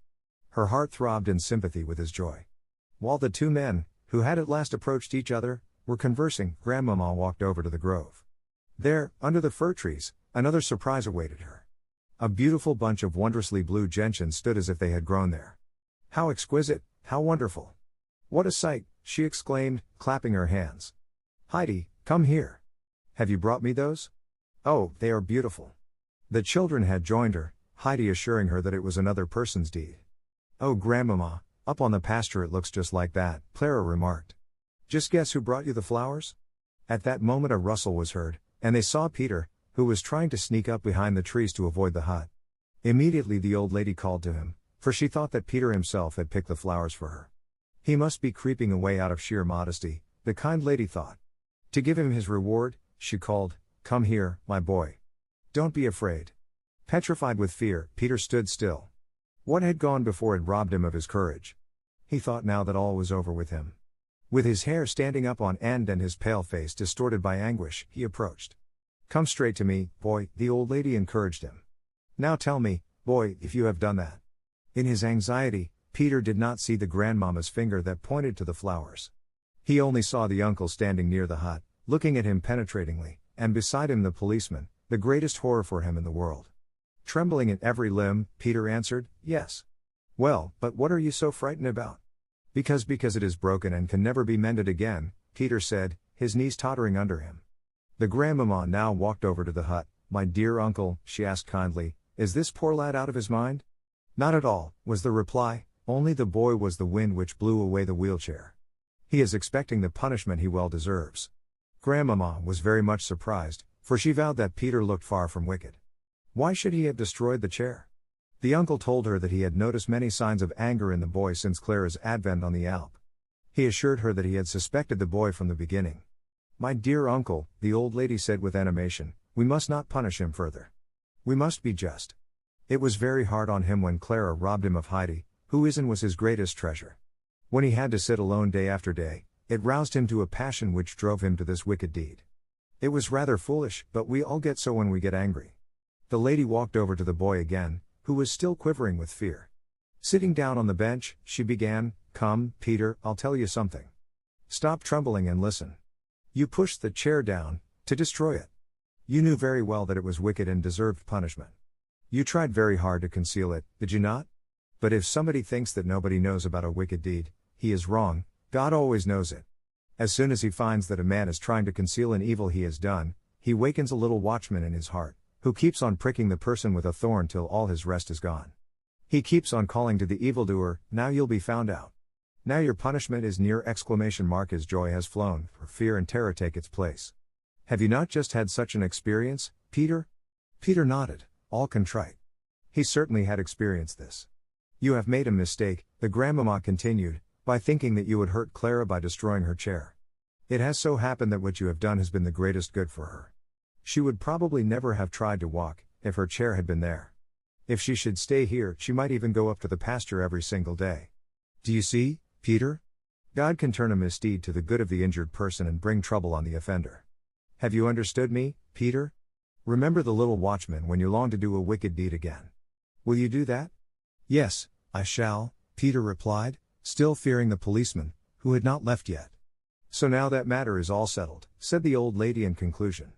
Her heart throbbed in sympathy with his joy. While the two men, who had at last approached each other, were conversing, Grandmama walked over to the grove. There, under the fir trees, another surprise awaited her. A beautiful bunch of wondrously blue gentians stood as if they had grown there. "How exquisite, how wonderful! What a sight!" she exclaimed, clapping her hands. "Heidi, come here. Have you brought me those? Oh, they are beautiful." The children had joined her, Heidi assuring her that it was another person's deed. "Oh, Grandmama, up on the pasture it looks just like that," Clara remarked. "Just guess who brought you the flowers?" At that moment a rustle was heard, and they saw Peter, who was trying to sneak up behind the trees to avoid the hut. Immediately the old lady called to him, for she thought that Peter himself had picked the flowers for her. He must be creeping away out of sheer modesty, the kind lady thought. To give him his reward, she called, "Come here, my boy. Don't be afraid." Petrified with fear, Peter stood still. What had gone before had robbed him of his courage. He thought now that all was over with him. With his hair standing up on end and his pale face distorted by anguish, he approached. "Come straight to me, boy," the old lady encouraged him. "Now tell me, boy, if you have done that." In his anxiety, Peter did not see the grandmama's finger that pointed to the flowers. He only saw the uncle standing near the hut, looking at him penetratingly, and beside him the policeman, the greatest horror for him in the world. Trembling in every limb, Peter answered, "Yes." "Well, but what are you so frightened about?" Because it is broken and can never be mended again," Peter said, his knees tottering under him. The grandmama now walked over to the hut. "My dear uncle," she asked kindly, "is this poor lad out of his mind?" "Not at all," was the reply, "only the boy was the wind which blew away the wheelchair. He is expecting the punishment he well deserves." Grandmama was very much surprised, for she vowed that Peter looked far from wicked. Why should he have destroyed the chair? The uncle told her that he had noticed many signs of anger in the boy since Clara's advent on the Alp. He assured her that he had suspected the boy from the beginning. "My dear uncle," the old lady said with animation, "we must not punish him further. We must be just. It was very hard on him when Clara robbed him of Heidi, who was his greatest treasure. When he had to sit alone day after day, it roused him to a passion which drove him to this wicked deed. It was rather foolish, but we all get so when we get angry." The lady walked over to the boy again, who was still quivering with fear. Sitting down on the bench, she began, "Come, Peter, I'll tell you something. Stop trembling and listen. You pushed the chair down, to destroy it. You knew very well that it was wicked and deserved punishment. You tried very hard to conceal it, did you not? But if somebody thinks that nobody knows about a wicked deed, he is wrong. God always knows it. As soon as he finds that a man is trying to conceal an evil he has done, he wakens a little watchman in his heart, who keeps on pricking the person with a thorn till all his rest is gone. He keeps on calling to the evildoer, 'Now you'll be found out. Now your punishment is near!' ! His joy has flown, for fear and terror take its place. Have you not just had such an experience, Peter?" Peter nodded, all contrite. He certainly had experienced this. "You have made a mistake," the grandmama continued, "by thinking that you would hurt Clara by destroying her chair. It has so happened that what you have done has been the greatest good for her. She would probably never have tried to walk, if her chair had been there. If she should stay here, she might even go up to the pasture every single day. Do you see, Peter? God can turn a misdeed to the good of the injured person and bring trouble on the offender. Have you understood me, Peter? Remember the little watchman when you long to do a wicked deed again. Will you do that? Yes, I shall, Peter replied, still fearing the policeman, who had not left yet. So now that matter is all settled, said the old lady in conclusion.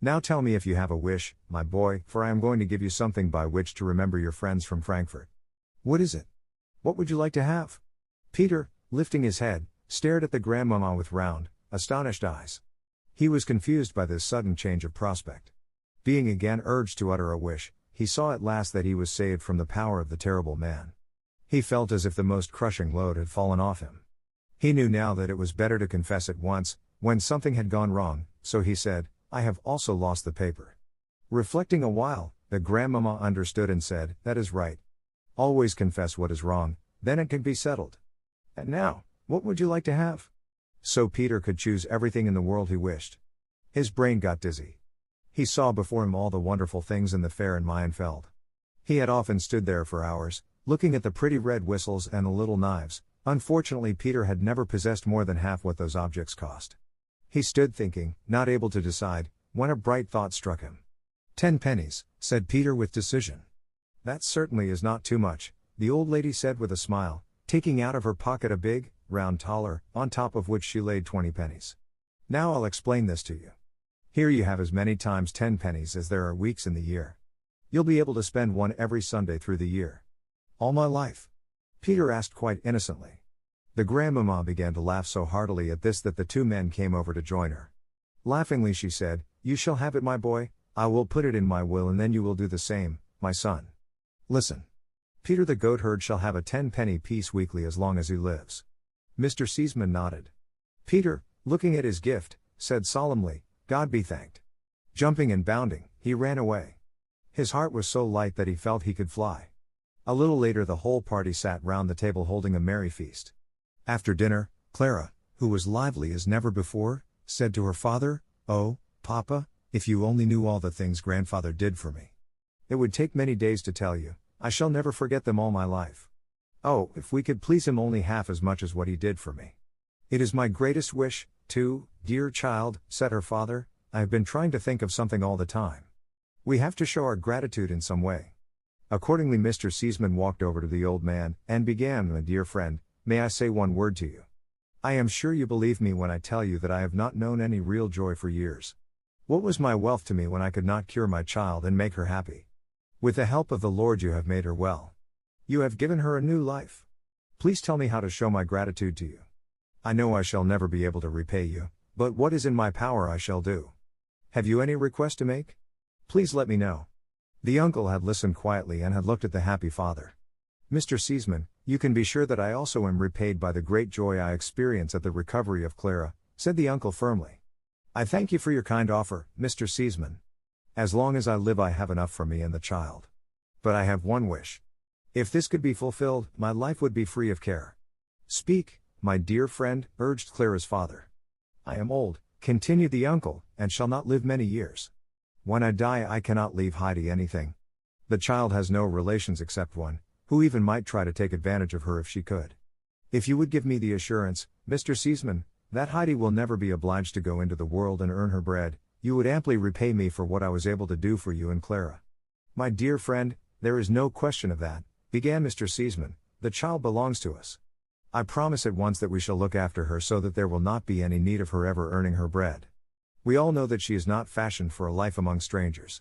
Now tell me if you have a wish, my boy, for I am going to give you something by which to remember your friends from Frankfurt. What is it? What would you like to have? Peter, lifting his head, stared at the grandmamma with round, astonished eyes. He was confused by this sudden change of prospect. Being again urged to utter a wish, he saw at last that he was saved from the power of the terrible man. He felt as if the most crushing load had fallen off him. He knew now that it was better to confess at once, when something had gone wrong, so he said, I have also lost the paper. Reflecting a while, the grandmamma understood and said, That is right. Always confess what is wrong, then it can be settled. And now, what would you like to have? So Peter could choose everything in the world he wished. His brain got dizzy. He saw before him all the wonderful things in the fair in Mayenfeld. He had often stood there for hours, looking at the pretty red whistles and the little knives. Unfortunately, Peter had never possessed more than half what those objects cost. He stood thinking, not able to decide, when a bright thought struck him. 10 pennies, said Peter with decision. That certainly is not too much, the old lady said with a smile, taking out of her pocket a big, round thaler, on top of which she laid 20 pennies. Now I'll explain this to you. Here you have as many times 10 pennies as there are weeks in the year. You'll be able to spend one every Sunday through the year. All my life? Peter asked quite innocently. The grandmamma began to laugh so heartily at this that the two men came over to join her. Laughingly she said, You shall have it, my boy, I will put it in my will and then you will do the same, my son. Listen. Peter the goatherd shall have a 10-penny piece weekly as long as he lives. Mr. Seaman nodded. Peter, looking at his gift, said solemnly, God be thanked. Jumping and bounding, he ran away. His heart was so light that he felt he could fly. A little later the whole party sat round the table holding a merry feast. After dinner, Clara, who was lively as never before, said to her father, Oh, Papa, if you only knew all the things grandfather did for me. It would take many days to tell you, I shall never forget them all my life. Oh, if we could please him only half as much as what he did for me. It is my greatest wish, too, dear child, said her father, I have been trying to think of something all the time. We have to show our gratitude in some way. Accordingly Mr. Seaman walked over to the old man, and began, My dear friend, may I say one word to you? I am sure you believe me when I tell you that I have not known any real joy for years. What was my wealth to me when I could not cure my child and make her happy? With the help of the Lord you have made her well. You have given her a new life. Please tell me how to show my gratitude to you. I know I shall never be able to repay you, but what is in my power I shall do. Have you any request to make? Please let me know. The uncle had listened quietly and had looked at the happy father. Mr. Seaman, you can be sure that I also am repaid by the great joy I experience at the recovery of Clara, said the uncle firmly. I thank you for your kind offer, Mr. Seaman. As long as I live I have enough for me and the child. But I have one wish. If this could be fulfilled, my life would be free of care. Speak, my dear friend, urged Clara's father. I am old, continued the uncle, and shall not live many years. When I die I cannot leave Heidi anything. The child has no relations except one, who even might try to take advantage of her if she could. If you would give me the assurance, Mr. Seaman, that Heidi will never be obliged to go into the world and earn her bread, you would amply repay me for what I was able to do for you and Clara. My dear friend, there is no question of that, began Mr. Seaman, the child belongs to us. I promise at once that we shall look after her so that there will not be any need of her ever earning her bread. We all know that she is not fashioned for a life among strangers.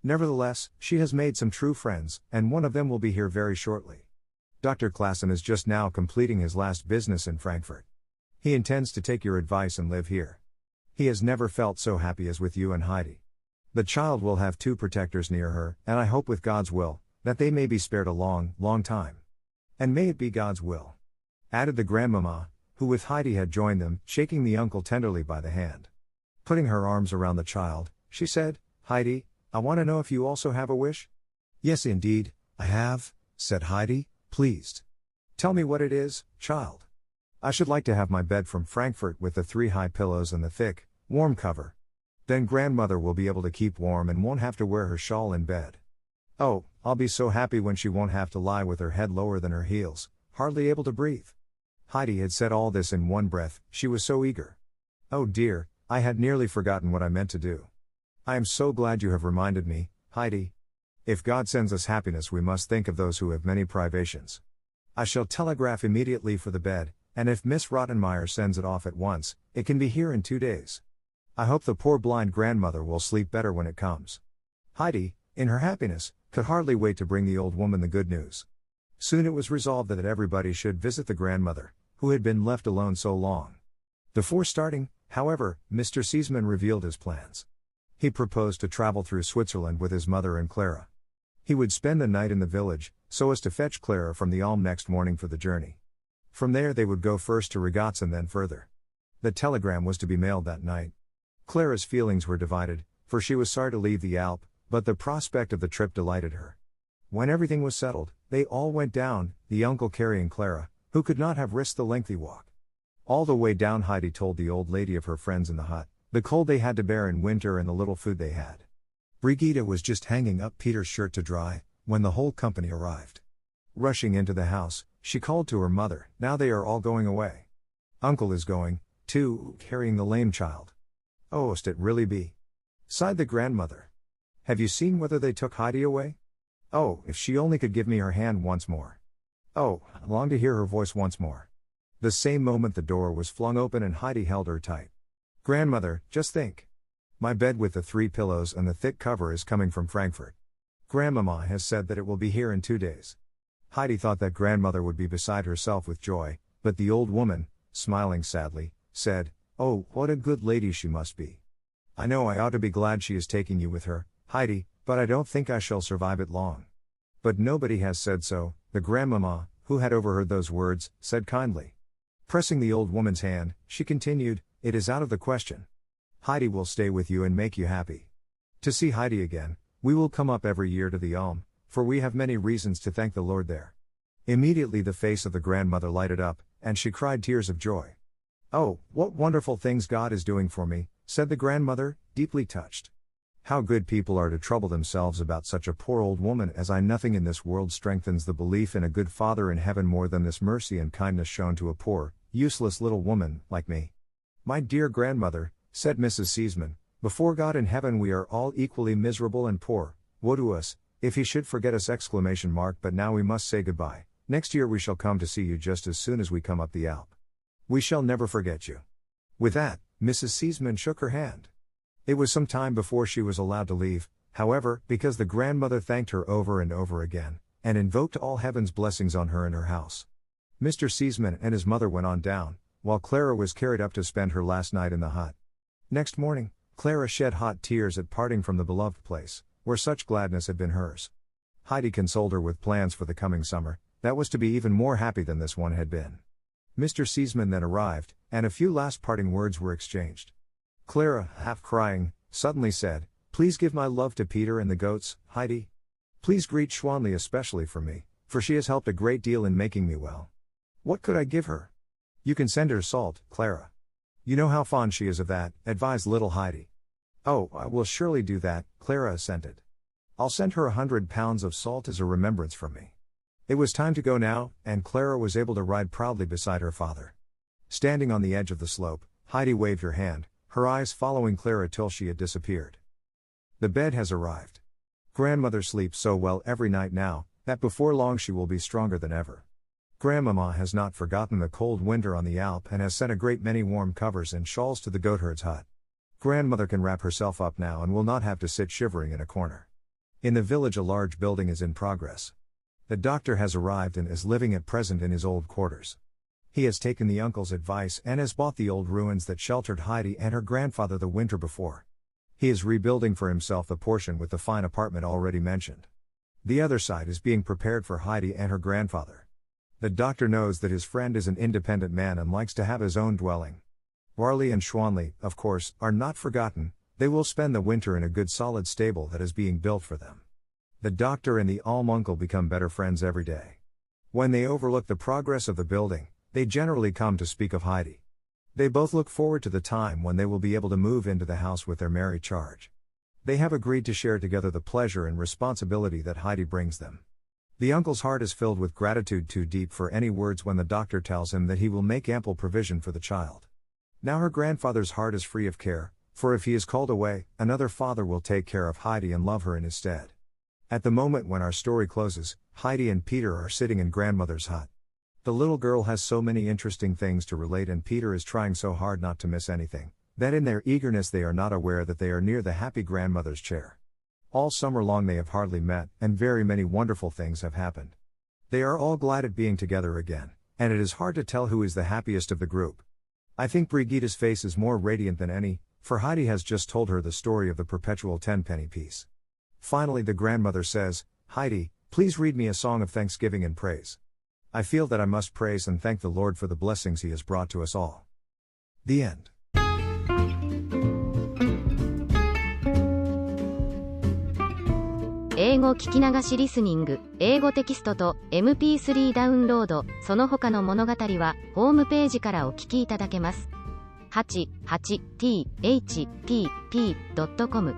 Nevertheless, she has made some true friends, and one of them will be here very shortly. Dr. Klassen is just now completing his last business in Frankfurt. He intends to take your advice and live here. He has never felt so happy as with you and Heidi. The child will have 2 protectors near her, and I hope with God's will, that they may be spared a long, long time. And may it be God's will. Added the grandmamma, who with Heidi had joined them, shaking the uncle tenderly by the hand. Putting her arms around the child, she said, Heidi, I want to know if you also have a wish? Yes indeed, I have, said Heidi, pleased. Tell me what it is, child. I should like to have my bed from Frankfurt with the 3 high pillows and the thick, warm cover. Then grandmother will be able to keep warm and won't have to wear her shawl in bed. Oh, I'll be so happy when she won't have to lie with her head lower than her heels, hardly able to breathe. Heidi had said all this in one breath, she was so eager. Oh dear, I had nearly forgotten what I meant to do. I am so glad you have reminded me, Heidi. If God sends us happiness, we must think of those who have many privations. I shall telegraph immediately for the bed, and if Miss Rottenmeier sends it off at once, it can be here in 2 days. I hope the poor blind grandmother will sleep better when it comes. Heidi, in her happiness, could hardly wait to bring the old woman the good news. Soon it was resolved that everybody should visit the grandmother, who had been left alone so long. Before starting, however, Mr. Seesman revealed his plans. He proposed to travel through Switzerland with his mother and Clara. He would spend the night in the village, so as to fetch Clara from the Alm next morning for the journey. From there they would go first to Regatz and then further. The telegram was to be mailed that night. Clara's feelings were divided, for she was sorry to leave the Alp, but the prospect of the trip delighted her. When everything was settled, they all went down, the uncle carrying Clara, who could not have risked the lengthy walk. All the way down Heidi told the old lady of her friends in the hut, the cold they had to bear in winter and the little food they had. Brigitte was just hanging up Peter's shirt to dry, when the whole company arrived. Rushing into the house, she called to her mother, "Now they are all going away. Uncle is going, too, carrying the lame child." "Oh, must it really be?" sighed the grandmother. "Have you seen whether they took Heidi away? Oh, if she only could give me her hand once more. Oh, I long to hear her voice once more." The same moment the door was flung open and Heidi held her tight. "Grandmother, just think. My bed with the 3 pillows and the thick cover is coming from Frankfurt. Grandmama has said that it will be here in 2 days. Heidi thought that grandmother would be beside herself with joy, but the old woman, smiling sadly, said, "Oh, what a good lady she must be. I know I ought to be glad she is taking you with her, Heidi, but I don't think I shall survive it long." But nobody has said so, the grandmama, who had overheard those words, said kindly. Pressing the old woman's hand, she continued, "It is out of the question. Heidi will stay with you and make you happy. To see Heidi again, we will come up every year to the Alm, for we have many reasons to thank the Lord there." Immediately the face of the grandmother lighted up, and she cried tears of joy. "Oh, what wonderful things God is doing for me," said the grandmother, deeply touched. "How good people are to trouble themselves about such a poor old woman as I. Nothing in this world strengthens the belief in a good Father in heaven more than this mercy and kindness shown to a poor, useless little woman like me." "My dear grandmother," said Mrs. Seesman, "before God in heaven we are all equally miserable and poor. Woe to us, if he should forget us! But now we must say goodbye. Next year we shall come to see you just as soon as we come up the Alp. We shall never forget you." With that, Mrs. Seesman shook her hand. It was some time before she was allowed to leave, however, because the grandmother thanked her over and over again, and invoked all heaven's blessings on her and her house. Mr. Seesman and his mother went on down, while Clara was carried up to spend her last night in the hut. Next morning, Clara shed hot tears at parting from the beloved place, where such gladness had been hers. Heidi consoled her with plans for the coming summer, that was to be even more happy than this one had been. Mr. Seesman then arrived, and a few last parting words were exchanged. Clara, half crying, suddenly said, "Please give my love to Peter and the goats, Heidi. Please greet Schwanli especially for me, for she has helped a great deal in making me well." "What could I give her?" "You can send her salt, Clara. You know how fond she is of that," advised little Heidi. "Oh, I will surely do that," Clara assented. "I'll send her 100 pounds of salt as a remembrance from me." It was time to go now, and Clara was able to ride proudly beside her father. Standing on the edge of the slope, Heidi waved her hand, her eyes following Clara till she had disappeared. The bed has arrived. Grandmother sleeps so well every night now, that before long she will be stronger than ever. Grandmama has not forgotten the cold winter on the Alp and has sent a great many warm covers and shawls to the goatherd's hut. Grandmother can wrap herself up now and will not have to sit shivering in a corner. In the village a large building is in progress. The doctor has arrived and is living at present in his old quarters. He has taken the uncle's advice and has bought the old ruins that sheltered Heidi and her grandfather the winter before. He is rebuilding for himself the portion with the fine apartment already mentioned. The other side is being prepared for Heidi and her grandfather. The doctor knows that his friend is an independent man and likes to have his own dwelling. Warli and Schwanli, of course, are not forgotten. They will spend the winter in a good solid stable that is being built for them. The doctor and the Alm uncle become better friends every day. When they overlook the progress of the building, they generally come to speak of Heidi. They both look forward to the time when they will be able to move into the house with their merry charge. They have agreed to share together the pleasure and responsibility that Heidi brings them. The uncle's heart is filled with gratitude too deep for any words when the doctor tells him that he will make ample provision for the child. Now her grandfather's heart is free of care, for if he is called away, another father will take care of Heidi and love her in his stead. At the moment when our story closes, Heidi and Peter are sitting in grandmother's hut. The little girl has so many interesting things to relate and Peter is trying so hard not to miss anything, that in their eagerness they are not aware that they are near the happy grandmother's chair. All summer long they have hardly met, and very many wonderful things have happened. They are all glad at being together again, and it is hard to tell who is the happiest of the group. I think Brigitte's face is more radiant than any, for Heidi has just told her the story of the perpetual 10-penny piece. Finally the grandmother says, "Heidi, please read me a song of thanksgiving and praise. I feel that I must praise and thank the Lord for the blessings He has brought to us all." The end. 英語聞き流しリスニング、英語テキストと MP3 ダウンロード、その他の物語はホームページからお聞きいただけます。88thpp.com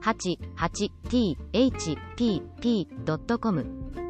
88thpp.com